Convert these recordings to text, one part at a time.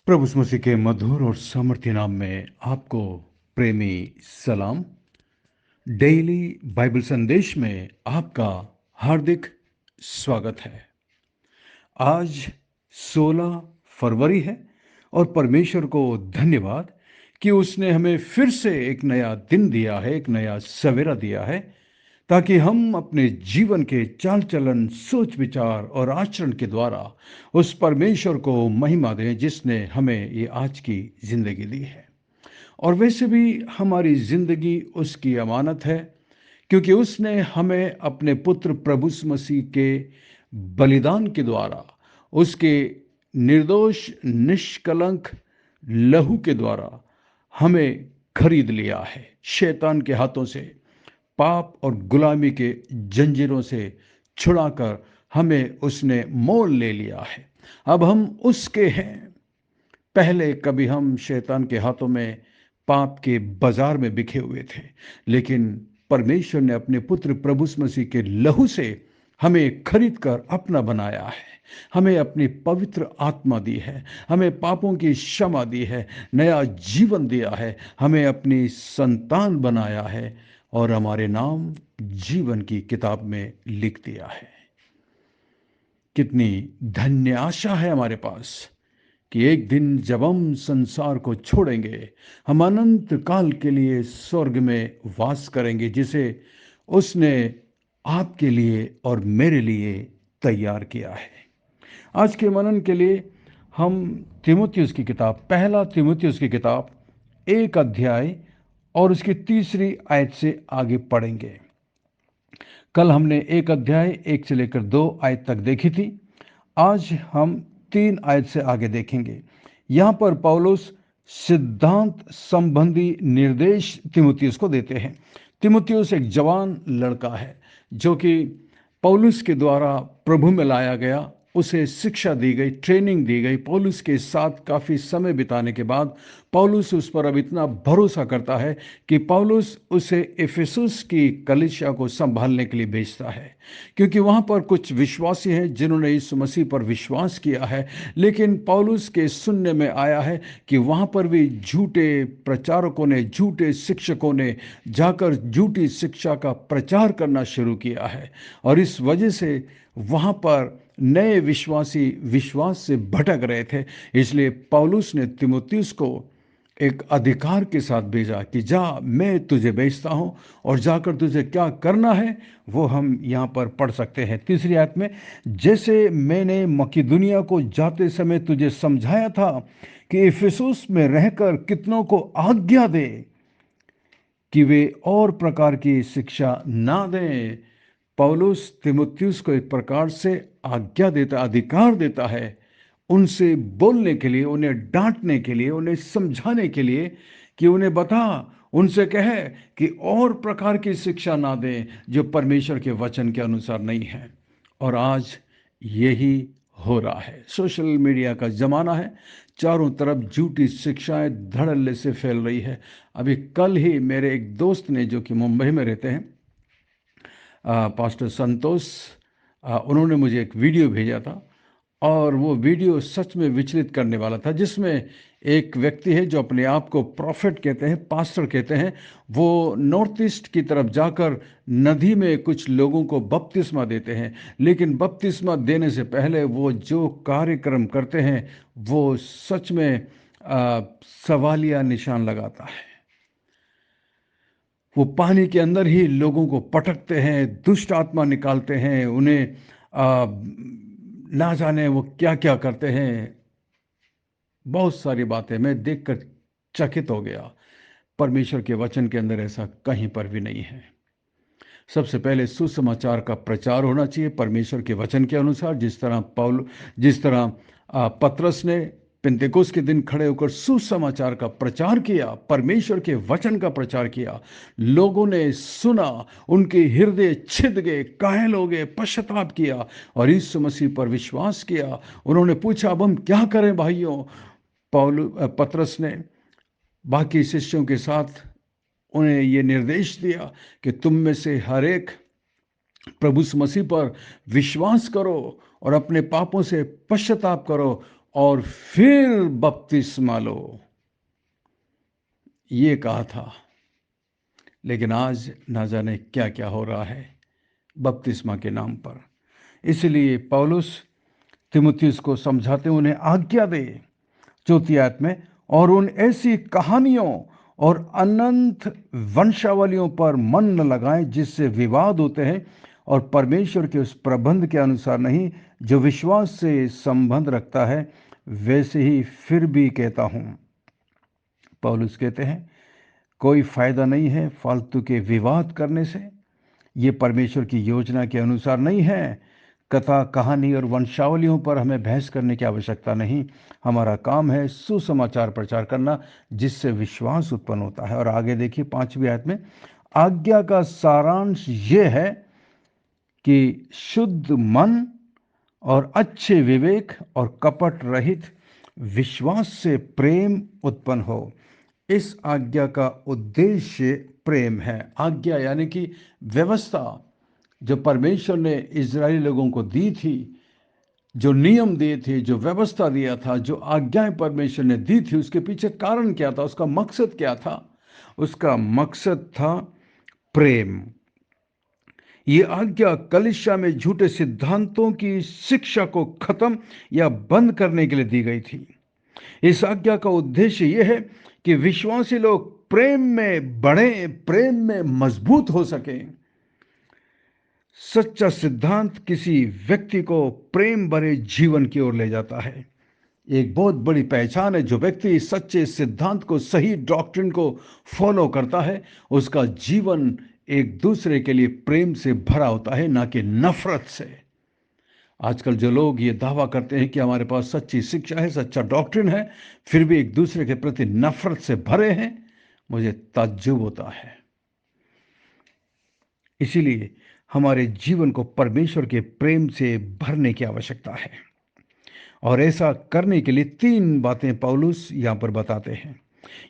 प्रभु यीशु मसीह के मधुर और सामर्थ्य नाम में आपको प्रेमी सलाम। डेली बाइबल संदेश में आपका हार्दिक स्वागत है। आज 16 फरवरी है और परमेश्वर को धन्यवाद कि उसने हमें फिर से एक नया दिन दिया है, एक नया सवेरा दिया है, ताकि हम अपने जीवन के चाल चलन, सोच विचार और आचरण के द्वारा उस परमेश्वर को महिमा दें जिसने हमें ये आज की जिंदगी दी है। और वैसे भी हमारी जिंदगी उसकी अमानत है, क्योंकि उसने हमें अपने पुत्र प्रभु यीशु मसीह के बलिदान के द्वारा, उसके निर्दोष निष्कलंक लहू के द्वारा हमें खरीद लिया है। शैतान के हाथों से, पाप और गुलामी के जंजीरों से छुड़ाकर हमें उसने मोल ले लिया है। अब हम उसके हैं। पहले कभी हम शैतान के हाथों में, पाप के बाजार में बिके हुए थे, लेकिन परमेश्वर ने अपने पुत्र प्रभु यीशु मसीह के लहू से हमें खरीद कर अपना बनाया है। हमें अपनी पवित्र आत्मा दी है, हमें पापों की क्षमा दी है, नया जीवन दिया है, हमें अपनी संतान बनाया है और हमारे नाम जीवन की किताब में लिख दिया है। कितनी धन्य आशा है हमारे पास कि एक दिन जब हम संसार को छोड़ेंगे, हम अनंत काल के लिए स्वर्ग में वास करेंगे, जिसे उसने आपके लिए और मेरे लिए तैयार किया है। आज के मनन के लिए हम तीमुथियुस की किताब, पहला तीमुथियुस की किताब 1 अध्याय और उसकी 3 आयत से आगे पढ़ेंगे। कल हमने 1 अध्याय 1 से लेकर 2 आयत तक देखी थी। आज हम 3 आयत से आगे देखेंगे। यहां पर पौलुस सिद्धांत संबंधी निर्देश तीमुथियुस को देते हैं। तीमुथियुस एक जवान लड़का है जो कि पौलुस के द्वारा प्रभु में लाया गया। उसे शिक्षा दी गई, ट्रेनिंग दी गई। पौलुस के साथ काफ़ी समय बिताने के बाद पौलुस उस पर अब इतना भरोसा करता है कि पौलुस उसे इफिसुस की कलीसिया को संभालने के लिए भेजता है, क्योंकि वहाँ पर कुछ विश्वासी हैं जिन्होंने यीशु मसीह पर विश्वास किया है, लेकिन पौलुस के सुनने में आया है कि वहाँ पर भी झूठे प्रचारकों ने, झूठे शिक्षकों ने जाकर झूठी शिक्षा का प्रचार करना शुरू किया है, और इस वजह से वहाँ पर नए विश्वासी विश्वास से भटक रहे थे। इसलिए पौलुस ने तीमुथियुस को एक अधिकार के साथ भेजा कि जा, मैं तुझे भेजता हूं, और जाकर तुझे क्या करना है वो हम यहाँ पर पढ़ सकते हैं। 3 आयत में, जैसे मैंने मकिदुनिया को जाते समय तुझे समझाया था कि इफिसुस में रहकर कितनों को आज्ञा दे कि वे और प्रकार की शिक्षा ना दें। पौलुस तीमुथियुस को एक प्रकार से आज्ञा देता, अधिकार देता है उनसे बोलने के लिए, उन्हें डांटने के लिए, उन्हें समझाने के लिए, कि उन्हें बता, उनसे कहे कि और प्रकार की शिक्षा ना दें जो परमेश्वर के वचन के अनुसार नहीं है। और आज यही हो रहा है। सोशल मीडिया का जमाना है, चारों तरफ झूठी शिक्षाएं धड़ल्ले से फैल रही है। अभी कल ही मेरे एक दोस्त ने, जो कि मुंबई में रहते हैं, पास्टर संतोष, उन्होंने मुझे एक वीडियो भेजा था, और वो वीडियो सच में विचलित करने वाला था, जिसमें एक व्यक्ति है जो अपने आप को प्रॉफिट कहते हैं, पास्टर कहते हैं। वो नॉर्थ ईस्ट की तरफ जाकर नदी में कुछ लोगों को बपतिस्मा देते हैं, लेकिन बपतिस्मा देने से पहले वो जो कार्यक्रम करते हैं वो सच में सवालिया निशान लगाता है। वो पानी के अंदर ही लोगों को पटकते हैं, दुष्ट आत्मा निकालते हैं, उन्हें ना जाने वो क्या क्या करते हैं। बहुत सारी बातें मैं देखकर चकित हो गया। परमेश्वर के वचन के अंदर ऐसा कहीं पर भी नहीं है। सबसे पहले सुसमाचार का प्रचार होना चाहिए परमेश्वर के वचन के अनुसार, जिस तरह पतरस ने पिन्तेकुस्त के दिन खड़े होकर सुसमाचार का प्रचार किया, परमेश्वर के वचन का प्रचार किया। लोगों ने सुना, उनके हृदय छिद गए, कायल हो गए, पश्चाताप किया और यीशु मसीह पर विश्वास किया। उन्होंने पूछा, अब हम क्या करें भाइयों? पतरस ने बाकी शिष्यों के साथ उन्हें ये निर्देश दिया कि तुम में से हर एक प्रभु मसीह पर विश्वास करो और अपने पापों से पश्चाताप करो, और फिर बपतिस्मा लो, ये कहा था। लेकिन आज ना जाने क्या क्या हो रहा है बपतिस्मा के नाम पर। इसलिए पौलुस तिमुथियुस को समझाते उन्हें आज्ञा दे, चौथी आयत में, और उन ऐसी कहानियों और अनंत वंशावलियों पर मन न लगाएं जिससे विवाद होते हैं और परमेश्वर के उस प्रबंध के अनुसार नहीं जो विश्वास से संबंध रखता है। वैसे ही फिर भी कहता हूं, पौलुस कहते हैं, कोई फायदा नहीं है फालतू के विवाद करने से। ये परमेश्वर की योजना के अनुसार नहीं है। कथा, कहानी और वंशावलियों पर हमें बहस करने की आवश्यकता नहीं। हमारा काम है सुसमाचार प्रचार करना जिससे विश्वास उत्पन्न होता है। और आगे देखिए 5वीं आयत में, आज्ञा का सारांश ये है कि शुद्ध मन और अच्छे विवेक और कपट रहित विश्वास से प्रेम उत्पन्न हो। इस आज्ञा का उद्देश्य प्रेम है। आज्ञा यानी कि व्यवस्था जो परमेश्वर ने इजरायली लोगों को दी थी, जो नियम दिए थे, जो व्यवस्था दिया था, जो आज्ञाएं परमेश्वर ने दी थी, उसके पीछे कारण क्या था, उसका मकसद क्या था? उसका मकसद था प्रेम। ये आज्ञा कलीसिया में झूठे सिद्धांतों की शिक्षा को खत्म या बंद करने के लिए दी गई थी। इस आज्ञा का उद्देश्य यह है कि विश्वासी लोग प्रेम में बढ़े, प्रेम में मजबूत हो सके। सच्चा सिद्धांत किसी व्यक्ति को प्रेम भरे जीवन की ओर ले जाता है। एक बहुत बड़ी पहचान है, जो व्यक्ति सच्चे सिद्धांत को, सही डॉक्ट्रिन को फॉलो करता है, उसका जीवन एक दूसरे के लिए प्रेम से भरा होता है, ना कि नफरत से। आजकल जो लोग ये दावा करते हैं कि हमारे पास सच्ची शिक्षा है, सच्चा डॉक्ट्रिन है, फिर भी एक दूसरे के प्रति नफरत से भरे हैं, मुझे ताज्जुब होता है। इसीलिए हमारे जीवन को परमेश्वर के प्रेम से भरने की आवश्यकता है। और ऐसा करने के लिए 3 बातें पौलुस यहां पर बताते हैं।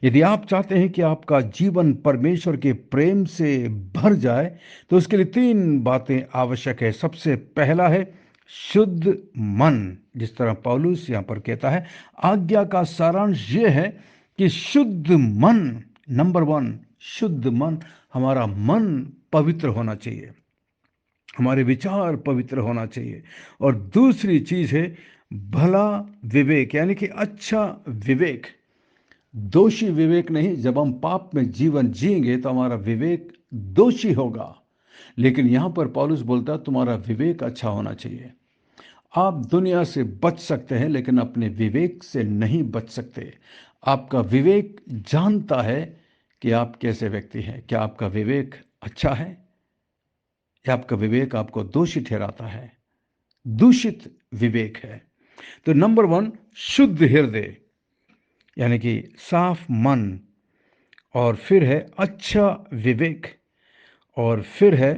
यदि आप चाहते हैं कि आपका जीवन परमेश्वर के प्रेम से भर जाए तो उसके लिए 3 बातें आवश्यक है। सबसे पहला है शुद्ध मन। जिस तरह पौलुस यहां पर कहता है, आज्ञा का सारांश यह है कि शुद्ध मन, नंबर 1, शुद्ध मन। हमारा मन पवित्र होना चाहिए, हमारे विचार पवित्र होना चाहिए। और दूसरी चीज है भला विवेक, यानी कि अच्छा विवेक, दोषी विवेक नहीं। जब हम पाप में जीवन जिएंगे तो हमारा विवेक दोषी होगा। लेकिन यहां पर पौलुस बोलता है तुम्हारा विवेक अच्छा होना चाहिए। आप दुनिया से बच सकते हैं लेकिन अपने विवेक से नहीं बच सकते। आपका विवेक जानता है कि आप कैसे व्यक्ति हैं। क्या आपका विवेक अच्छा है या आपका विवेक आपको दोषी ठहराता है, दूषित विवेक है? तो नंबर 1, शुद्ध हृदय, यानी कि साफ मन। और फिर है अच्छा विवेक। और फिर है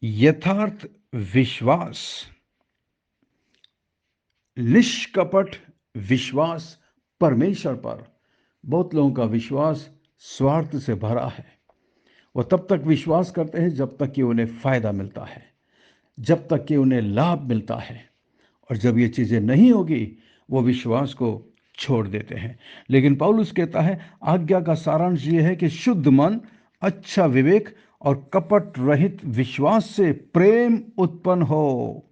यथार्थ विश्वास, निष्कपट विश्वास परमेश्वर पर। बहुत लोगों का विश्वास स्वार्थ से भरा है। वो तब तक विश्वास करते हैं जब तक कि उन्हें फायदा मिलता है, जब तक कि उन्हें लाभ मिलता है। और जब ये चीजें नहीं होगी वो विश्वास को छोड़ देते हैं। लेकिन पौलुस कहता है आज्ञा का सारांश ये है कि शुद्ध मन, अच्छा विवेक और कपट रहित विश्वास से प्रेम उत्पन्न हो।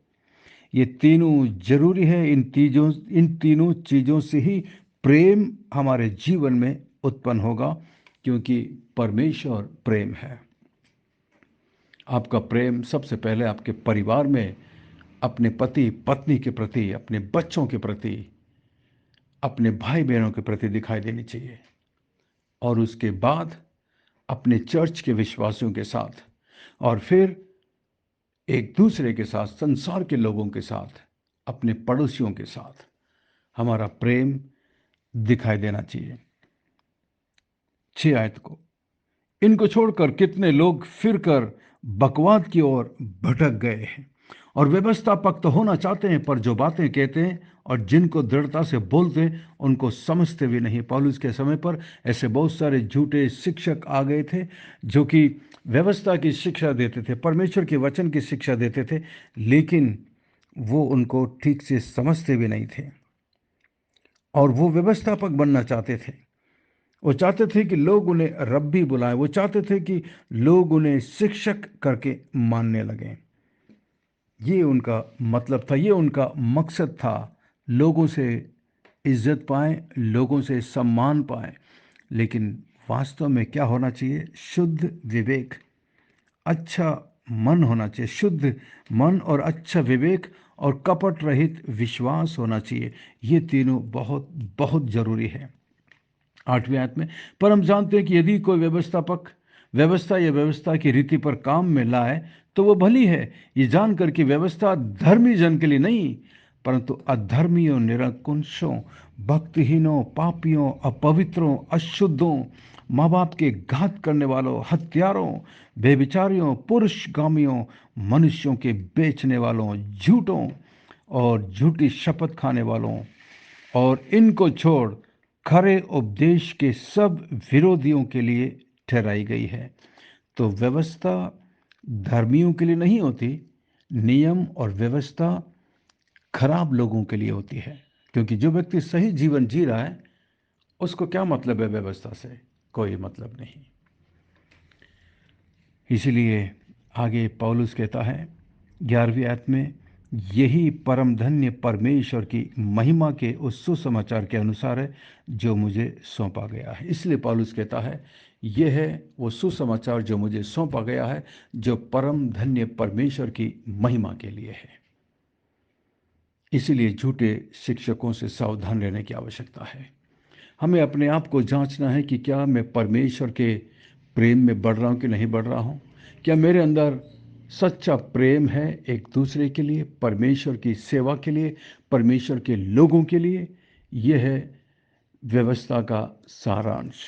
ये तीनों जरूरी है। इन तीनों चीजों से ही प्रेम हमारे जीवन में उत्पन्न होगा, क्योंकि परमेश्वर प्रेम है। आपका प्रेम सबसे पहले आपके परिवार में, अपने पति पत्नी के प्रति, अपने बच्चों के प्रति, अपने भाई बहनों के प्रति दिखाई देनी चाहिए। और उसके बाद अपने चर्च के विश्वासियों के साथ, और फिर एक दूसरे के साथ, संसार के लोगों के साथ, अपने पड़ोसियों के साथ हमारा प्रेम दिखाई देना चाहिए। 6 आयत को, इनको छोड़कर कितने लोग फिरकर बकवाद की ओर भटक गए हैं और व्यवस्था पक्त होना चाहते हैं, पर जो बातें कहते हैं और जिनको दृढ़ता से बोलते हैं उनको समझते भी नहीं। पौलुस के समय पर ऐसे बहुत सारे झूठे शिक्षक आ गए थे जो कि व्यवस्था की शिक्षा देते थे, परमेश्वर के वचन की शिक्षा देते थे, लेकिन वो उनको ठीक से समझते भी नहीं थे। और वो व्यवस्थापक बनना चाहते थे। वो चाहते थे कि लोग उन्हें रब्बी बुलाएं, वो चाहते थे कि लोग उन्हें शिक्षक करके मानने लगें। ये उनका मतलब था, ये उनका मकसद था। लोगों से इज्जत पाएं, लोगों से सम्मान पाएं। लेकिन वास्तव में क्या होना चाहिए? शुद्ध विवेक, अच्छा मन होना चाहिए। शुद्ध मन और अच्छा विवेक और कपट रहित विश्वास होना चाहिए। ये तीनों बहुत बहुत जरूरी है 8वीं आयत में। पर हम जानते हैं कि यदि कोई व्यवस्थापक व्यवस्था या व्यवस्था की रीति पर काम में लाए तो वो भली है, ये जानकर कि व्यवस्था धर्मी जन के लिए नहीं परंतु अधर्मियों, निरंकुशों, भक्तिहीनों, पापियों, अपवित्रों, अशुद्धों, माँ बाप के घात करने वालों, हत्यारों, बेविचारियों, पुरुषगामियों, मनुष्यों के बेचने वालों, झूठों और झूठी शपथ खाने वालों और इनको छोड़ खरे उपदेश के सब विरोधियों के लिए ठहराई गई है। तो व्यवस्था धर्मियों के लिए नहीं होती, नियम और व्यवस्था खराब लोगों के लिए होती है। क्योंकि जो व्यक्ति सही जीवन जी रहा है उसको क्या मतलब है व्यवस्था से? कोई मतलब नहीं। इसलिए आगे पौलुस कहता है 11वीं आयत में, यही परम धन्य परमेश्वर की महिमा के उस सुसमाचार के अनुसार है जो मुझे सौंपा गया है। इसलिए पौलुस कहता है यह है वो सुसमाचार जो मुझे सौंपा गया है, जो परम धन्य परमेश्वर की महिमा के लिए है। इसलिए झूठे शिक्षकों से सावधान रहने की आवश्यकता है। हमें अपने आप को जांचना है कि क्या मैं परमेश्वर के प्रेम में बढ़ रहा हूं कि नहीं बढ़ रहा हूं। क्या मेरे अंदर सच्चा प्रेम है एक दूसरे के लिए, परमेश्वर की सेवा के लिए, परमेश्वर के लोगों के लिए? यह है व्यवस्था का सारांश।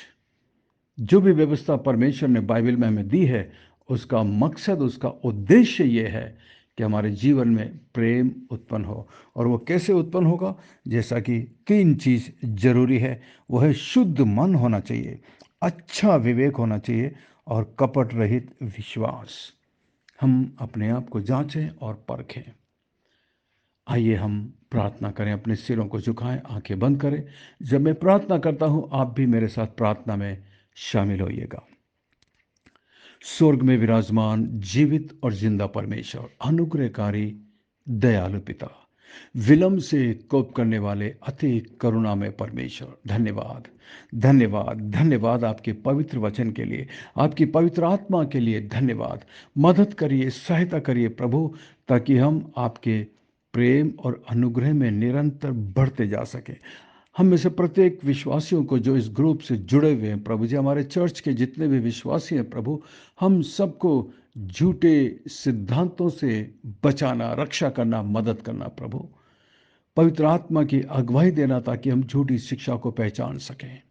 जो भी व्यवस्था परमेश्वर ने बाइबल में हमें दी है उसका मकसद, उसका उद्देश्य यह है कि हमारे जीवन में प्रेम उत्पन्न हो। और वो कैसे उत्पन्न होगा? जैसा कि 3 चीज़ जरूरी है। वो है शुद्ध मन होना चाहिए, अच्छा विवेक होना चाहिए और कपट रहित विश्वास। हम अपने आप को जांचें और परखें। आइए हम प्रार्थना करें, अपने सिरों को झुकाएं, आंखें बंद करें। जब मैं प्रार्थना करता हूं आप भी मेरे साथ प्रार्थना में शामिल होइएगा। स्वर्ग में विराजमान जीवित और जिंदा परमेश्वर, अनुग्रहकारी दयालु पिता, विलंब से कोप करने वाले अति करुणा में परमेश्वर, धन्यवाद धन्यवाद धन्यवाद आपके पवित्र वचन के लिए, आपकी पवित्र आत्मा के लिए धन्यवाद। मदद करिए, सहायता करिए प्रभु, ताकि हम आपके प्रेम और अनुग्रह में निरंतर बढ़ते जा सकें। हम में से प्रत्येक विश्वासियों को जो इस ग्रुप से जुड़े हुए हैं प्रभु जी, हमारे चर्च के जितने भी विश्वासी हैं प्रभु, हम सबको झूठे सिद्धांतों से बचाना, रक्षा करना, मदद करना प्रभु। पवित्र आत्मा की अगुवाई देना ताकि हम झूठी शिक्षा को पहचान सकें।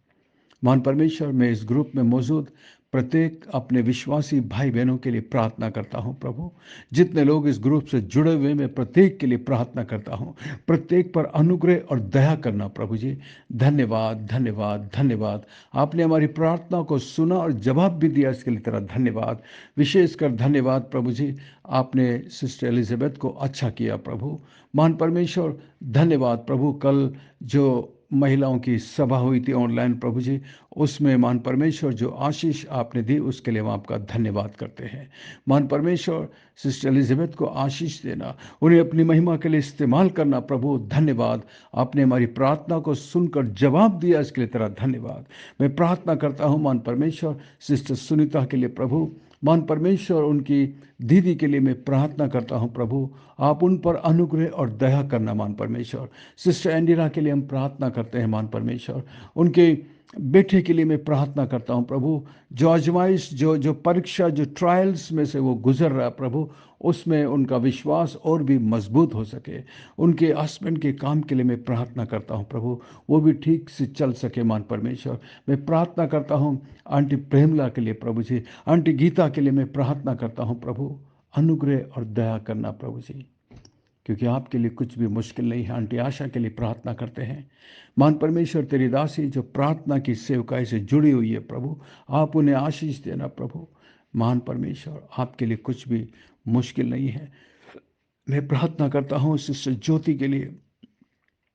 महान परमेश्वर, मैं इस ग्रुप में मौजूद प्रत्येक अपने विश्वासी भाई बहनों के लिए प्रार्थना करता हूं प्रभु। जितने लोग इस ग्रुप से जुड़े हुए, मैं प्रत्येक के लिए प्रार्थना करता हूं। प्रत्येक पर अनुग्रह और दया करना प्रभु जी। धन्यवाद धन्यवाद धन्यवाद। आपने हमारी प्रार्थना को सुना और जवाब भी दिया, इसके लिए तेरा धन्यवाद। विशेषकर धन्यवाद प्रभु जी, आपने सिस्टर एलिजाबेथ को अच्छा किया प्रभु। महान परमेश्वर धन्यवाद प्रभु। कल जो महिलाओं की सभा हुई थी ऑनलाइन प्रभु जी, उसमें महान परमेश्वर जो आशीष आपने दी उसके लिए हम आपका धन्यवाद करते हैं। महान परमेश्वर, सिस्टर एलिजाबेथ को आशीष देना, उन्हें अपनी महिमा के लिए इस्तेमाल करना प्रभु। धन्यवाद, आपने हमारी प्रार्थना को सुनकर जवाब दिया, इसके लिए तेरा धन्यवाद। मैं प्रार्थना करता हूँ महान परमेश्वर सिस्टर सुनीता के लिए प्रभु। महान परमेश्वर, उनकी दीदी के लिए मैं प्रार्थना करता हूं प्रभु। आप उन पर अनुग्रह और दया करना महान परमेश्वर। सिस्टर एंडिरा के लिए हम प्रार्थना करते हैं महान परमेश्वर। उनके बेटे के लिए मैं प्रार्थना करता हूं प्रभु। जो आजमाइश, जो जो परीक्षा, जो ट्रायल्स में से वो गुजर रहा है प्रभु, उसमें उनका विश्वास और भी मजबूत हो सके। उनके हस्बैंड के काम के लिए मैं प्रार्थना करता हूं प्रभु, वो भी ठीक से चल सके महान परमेश्वर। मैं प्रार्थना करता हूं आंटी प्रेमला के लिए प्रभु जी, आंटी गीता के लिए मैं प्रार्थना करता हूं प्रभु। अनुग्रह और दया करना प्रभु जी, क्योंकि आपके लिए कुछ भी मुश्किल नहीं है। आंटी आशा के लिए प्रार्थना करते हैं। महान परमेश्वर, तेरी दासी जो प्रार्थना की सेवकाई से जुड़ी हुई है प्रभु, आप उन्हें आशीष देना प्रभु। महान परमेश्वर, आपके लिए कुछ भी मुश्किल नहीं है। मैं प्रार्थना करता हूँ सिस्टर ज्योति के लिए।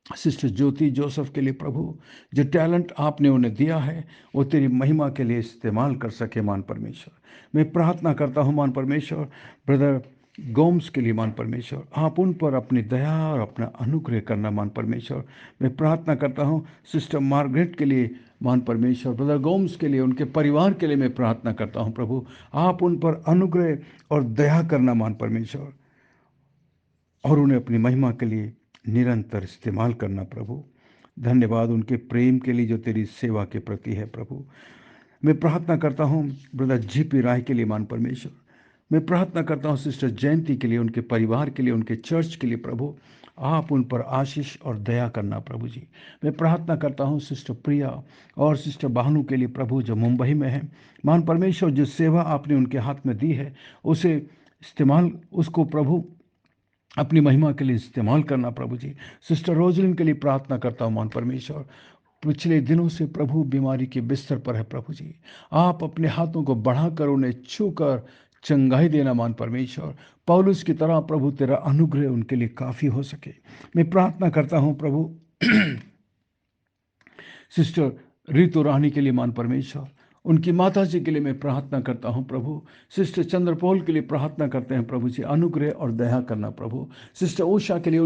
सिस्टर ज्योति जोसेफ के लिए प्रभु, जो टैलेंट आपने उन्हें दिया है वो तेरी महिमा के लिए इस्तेमाल कर सके मान परमेश्वर। मैं प्रार्थना करता हूँ मान परमेश्वर, ब्रदर गोम्स के लिए मान परमेश्वर, आप उन पर अपनी दया और अपना अनुग्रह करना मान परमेश्वर। मैं प्रार्थना करता हूँ सिस्टर मार्गरेट के लिए मान परमेश्वर, ब्रदर गोम्स के लिए, उनके परिवार के लिए मैं प्रार्थना करता हूँ प्रभु, आप उन पर अनुग्रह और दया करना मान परमेश्वर, और उन्हें अपनी महिमा के लिए निरंतर इस्तेमाल करना प्रभु। धन्यवाद उनके प्रेम के लिए जो तेरी सेवा के प्रति है प्रभु। मैं प्रार्थना करता हूँ ब्रदर जीपी राय के लिए मान परमेश्वर। मैं प्रार्थना करता हूँ सिस्टर जयंती के लिए, उनके परिवार के लिए, उनके चर्च के लिए प्रभु, आप उन पर आशीष और दया करना प्रभु जी। मैं प्रार्थना करता हूँ सिस्टर प्रिया और सिस्टर बानू के लिए प्रभु, जो मुंबई में है मान परमेश्वर, जो सेवा आपने उनके हाथ में दी है उसे इस्तेमाल, उसको प्रभु अपनी महिमा के लिए इस्तेमाल करना प्रभु जी। सिस्टर रोजलिन के लिए प्रार्थना करता हूँ मान परमेश्वर, पिछले दिनों से प्रभु बीमारी के बिस्तर पर है प्रभु जी, आप अपने हाथों को बढ़ाकर उन्हें छूकर चंगाई देना मान परमेश्वर। पौलुस की तरह प्रभु तेरा अनुग्रह उनके लिए काफ़ी हो सके। मैं प्रार्थना करता हूँ प्रभु सिस्टर रितु रानी के लिए मान परमेश्वर, उनकी माता जी के लिए मैं प्रार्थना करता हूं प्रभु। सिस्टर चंद्रपौल के लिए प्रार्थना करते हैं प्रभु जी, अनुग्रह और दया करना प्रभु। सिस्टर उषा के लिए,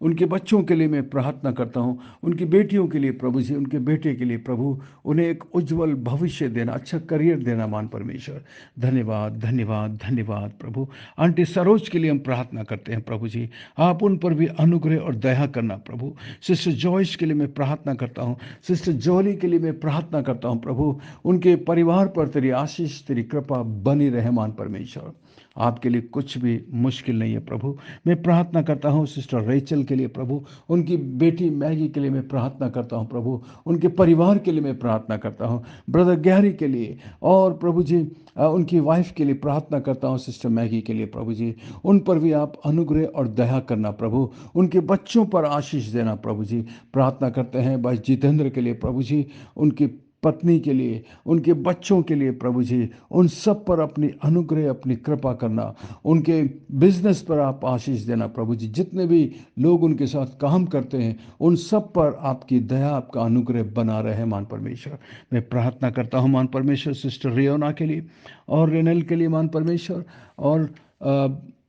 उनके बच्चों के लिए मैं प्रार्थना करता हूं, उनकी बेटियों के लिए प्रभु जी, उनके बेटे के लिए प्रभु, उन्हें एक उज्जवल भविष्य देना, अच्छा करियर देना मान परमेश्वर। धन्यवाद धन्यवाद धन्यवाद प्रभु। आंटी सरोज के लिए हम प्रार्थना करते हैं प्रभु जी, आप उन पर भी अनुग्रह और दया करना प्रभु। सिस्टर जॉयस के लिए मैं प्रार्थना करता हूँ, सिस्टर जोली के लिए मैं प्रार्थना करता हूँ प्रभु, उनके परिवार पर तेरी आशीष, तेरी कृपा बनी रहे मान परमेश्वर। आपके लिए कुछ भी मुश्किल नहीं है प्रभु। मैं प्रार्थना करता हूँ सिस्टर रेचल के लिए प्रभु, उनकी बेटी मैगी के लिए मैं प्रार्थना करता हूँ प्रभु, उनके परिवार के लिए मैं प्रार्थना करता हूँ, ब्रदर गैरी के लिए, और प्रभु जी उनकी वाइफ के लिए प्रार्थना करता हूँ, सिस्टर मैगी के लिए प्रभु जी, उन पर भी आप अनुग्रह और दया करना प्रभु, उनके बच्चों पर आशीष देना प्रभु जी। प्रार्थना करते हैं भाई जितेंद्र के लिए प्रभु जी, उनकी पत्नी के लिए, उनके बच्चों के लिए प्रभु जी, उन सब पर अपनी अनुग्रह, अपनी कृपा करना, उनके बिजनेस पर आप आशीष देना प्रभु जी। जितने भी लोग उनके साथ काम करते हैं उन सब पर आपकी दया, आपका अनुग्रह बना रहे मान परमेश्वर। मैं प्रार्थना करता हूँ मान परमेश्वर सिस्टर रियोना के लिए और रेनल के लिए मान परमेश्वर, और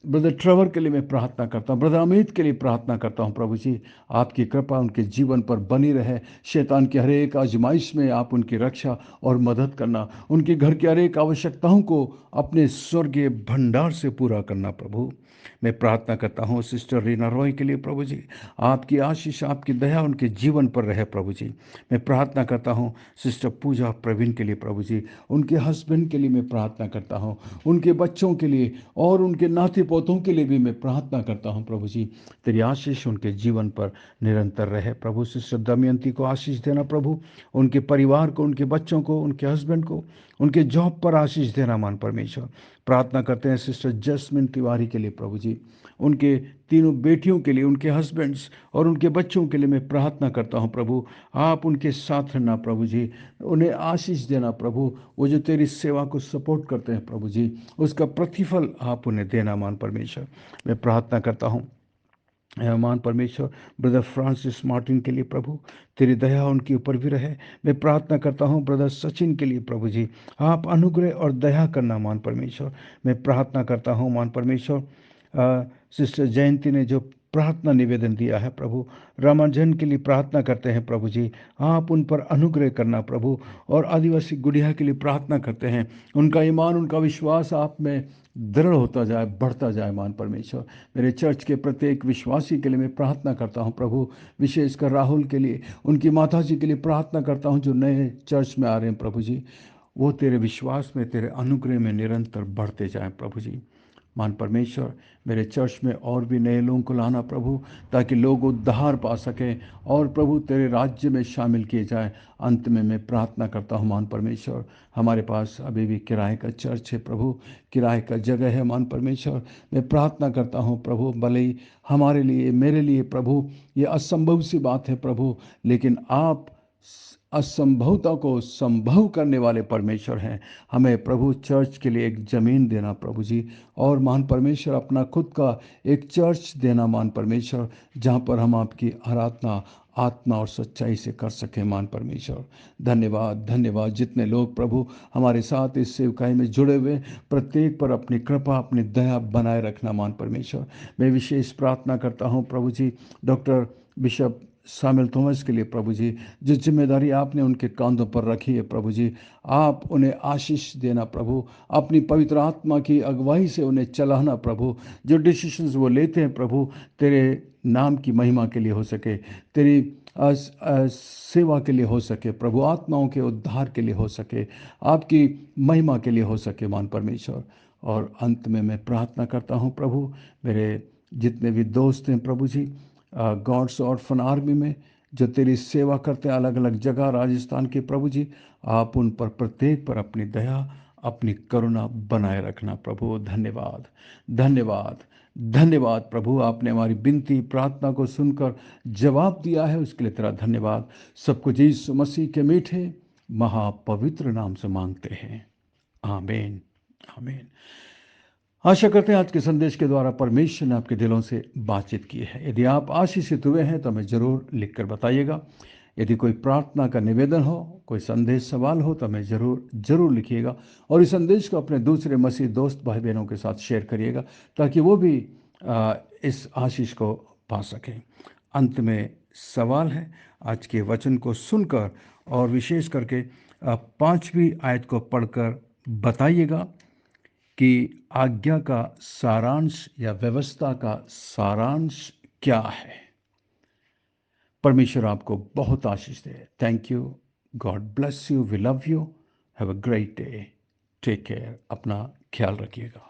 ब्रदर ट्रेवर के लिए मैं प्रार्थना करता हूँ, ब्रदर अमित के लिए प्रार्थना करता हूँ प्रभु जी, आपकी कृपा उनके जीवन पर बनी रहे। शैतान की हर एक आजमाइश में आप उनकी रक्षा और मदद करना, उनके घर की हर एक आवश्यकताओं को अपने स्वर्गीय भंडार से पूरा करना प्रभु। मैं प्रार्थना करता हूँ सिस्टर रीना रॉय के लिए प्रभु जी, आपकी आशीष, आपकी दया उनके जीवन पर रहे प्रभु जी। मैं प्रार्थना करता हूँ सिस्टर पूजा प्रवीण के लिए प्रभु जी, उनके हस्बैंड के लिए मैं प्रार्थना करता हूँ, उनके बच्चों के लिए और उनके नाती पोतों के लिए भी मैं प्रार्थना करता हूँ प्रभु जी। तेरी आशीष उनके जीवन पर निरंतर रहे प्रभु। सिस्टर दमयंती को आशीष देना प्रभु, उनके परिवार को, उनके बच्चों को, उनके हस्बैंड को, उनके जॉब पर आशीष देना मान परमेश्वर। प्रार्थना करते हैं सिस्टर जस्मिन तिवारी के लिए प्रभु जी, उनके तीनों बेटियों के लिए, उनके हस्बैंड्स और उनके बच्चों के लिए मैं प्रार्थना करता हूं प्रभु, आप उनके साथ रहना प्रभु जी, उन्हें आशीष देना प्रभु। वो जो तेरी सेवा को सपोर्ट करते हैं प्रभु जी, उसका प्रतिफल आप उन्हें देना मान परमेश्वर। मैं प्रार्थना करता हूं मान परमेश्वर ब्रदर फ्रांसिस मार्टिन के लिए प्रभु, तेरी दया उनके ऊपर भी रहे। मैं प्रार्थना करता हूँ ब्रदर सचिन के लिए प्रभु जी, आप अनुग्रह और दया करना मान परमेश्वर। मैं प्रार्थना करता हूँ मान परमेश्वर सिस्टर जयंती ने जो प्रार्थना निवेदन दिया है प्रभु, रामाजन के लिए प्रार्थना करते हैं प्रभु जी, आप उन पर अनुग्रह करना प्रभु। और आदिवासी गुड़िया के लिए प्रार्थना करते हैं, उनका ईमान, उनका विश्वास आप में दृढ़ होता जाए, बढ़ता जाए मान परमेश्वर। मेरे चर्च के प्रत्येक विश्वासी के लिए मैं प्रार्थना करता हूं प्रभु, विशेषकर राहुल के लिए, उनकी माता जी के लिए प्रार्थना करता हूं जो नए चर्च में आ रहे हैं प्रभु जी, वो तेरे विश्वास में, तेरे अनुग्रह में निरंतर बढ़ते जाएं प्रभु जी। मान परमेश्वर मेरे चर्च में और भी नए लोगों को लाना प्रभु, ताकि लोग उद्धार पा सकें और प्रभु तेरे राज्य में शामिल किए जाएं। अंत में मैं प्रार्थना करता हूं मान परमेश्वर, हमारे पास अभी भी किराए का चर्च है प्रभु, किराए का जगह है मान परमेश्वर। मैं प्रार्थना करता हूं प्रभु, भले ही हमारे लिए, मेरे लिए प्रभु ये असंभव सी बात है प्रभु, लेकिन आप असंभवता को संभव करने वाले परमेश्वर हैं। हमें प्रभु चर्च के लिए एक ज़मीन देना प्रभु जी, और महान परमेश्वर अपना खुद का एक चर्च देना महान परमेश्वर, जहाँ पर हम आपकी आराधना आत्मा और सच्चाई से कर सकें महान परमेश्वर। धन्यवाद धन्यवाद। जितने लोग प्रभु हमारे साथ इस सेवकाई में जुड़े हुए, प्रत्येक पर अपनी कृपा अपनी दया बनाए रखना महान परमेश्वर। मैं विशेष प्रार्थना करता हूँ प्रभु जी डॉक्टर बिशप शामिल थॉमस के लिए प्रभु जी, जिस जिम्मेदारी आपने उनके कांधों पर रखी है प्रभु जी, आप उन्हें आशीष देना प्रभु, अपनी पवित्र आत्मा की अगुवाई से उन्हें चलाना प्रभु। जो डिसीजंस वो लेते हैं प्रभु, तेरे नाम की महिमा के लिए हो सके, तेरी सेवा के लिए हो सके प्रभु, आत्माओं के उद्धार के लिए हो सके, आपकी महिमा के लिए हो सके मान परमेश्वर। और अंत में मैं प्रार्थना करता हूँ प्रभु, मेरे जितने भी दोस्त हैं प्रभु जी, गॉड्स ऑर्फन आर्मी में जो तेरी सेवा करते हैं अलग अलग जगह राजस्थान के प्रभु जी, आप उन पर प्रत्येक पर अपनी दया अपनी करुणा बनाए रखना प्रभु। धन्यवाद धन्यवाद धन्यवाद प्रभु, आपने हमारी विनती प्रार्थना को सुनकर जवाब दिया है, उसके लिए तेरा धन्यवाद। सब कुछ यीशु मसीह के मीठे महापवित्र नाम से मांगते हैं, आमीन आमीन। आशा करते हैं आज के संदेश के द्वारा परमेश्वर ने आपके दिलों से बातचीत की है। यदि आप आशीषित हुए हैं तो हमें ज़रूर लिखकर बताइएगा। यदि कोई प्रार्थना का निवेदन हो, कोई संदेश सवाल हो तो हमें ज़रूर लिखिएगा, और इस संदेश को अपने दूसरे मसीह दोस्त भाई बहनों के साथ शेयर करिएगा, ताकि वो भी इस आशीष को पा सकें। अंत में सवाल है, आज के वचन को सुनकर और विशेष करके 5वीं आयत को पढ़कर बताइएगा कि आज्ञा का सारांश या व्यवस्था का सारांश क्या है। परमेश्वर आपको बहुत आशीष दे। Thank you, God bless you, we love you, have a great day, take care, अपना ख्याल रखिएगा।